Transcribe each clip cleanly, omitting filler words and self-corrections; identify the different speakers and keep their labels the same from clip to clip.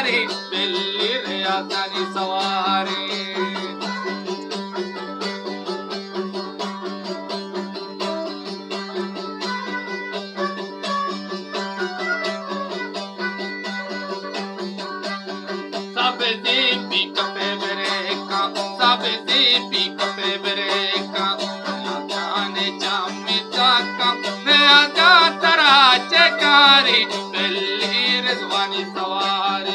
Speaker 1: چکاری بلی ریاضانی سواری Sabzi pica pebereca, sabzi pica pebereca, ne jammi taka, ne aga tara chekari, belli rizwani sawari.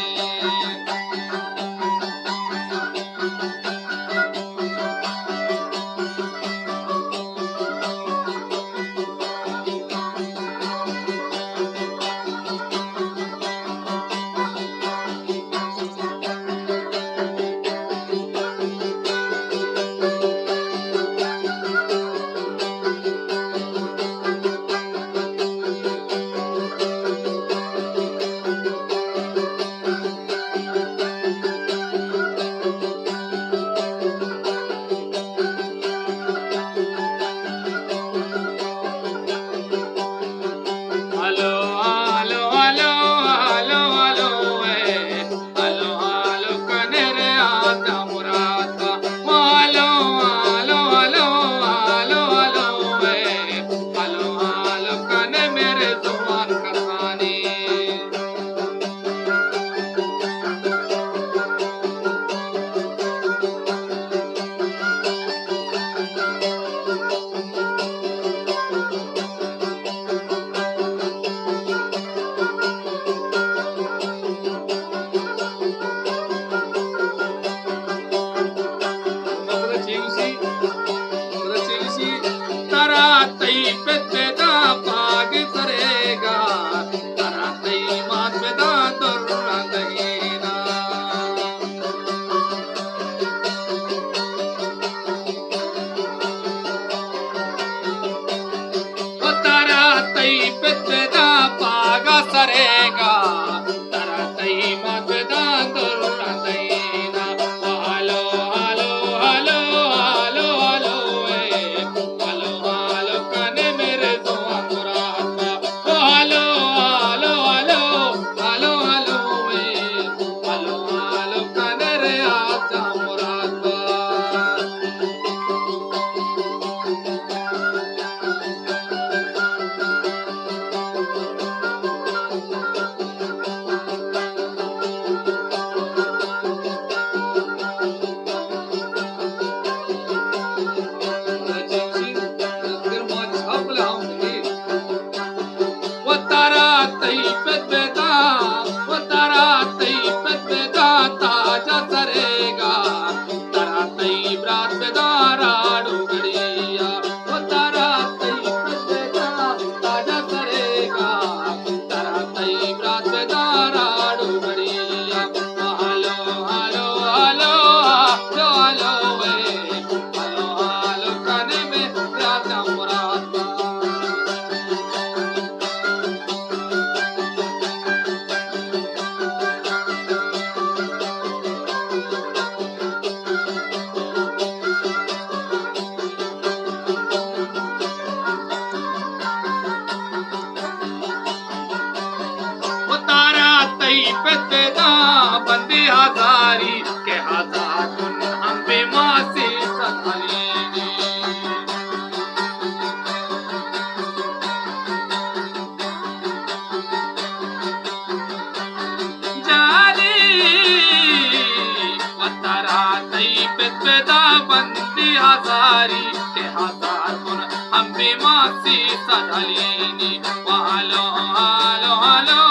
Speaker 1: Sarega, taratai matda durraina. Halo, halo, halo, halo, halo, halo, halo, kane mere zuan murata. Halo, halo, halo, halo, halo, halo, halo, kane re acha murata. बंदे हजारी के हजार हम बेमासी सतालीनी जारी वतारा तई पेदा बंदे हजारी के हजार हम बेमासी सतालीनी हालो हालो हालो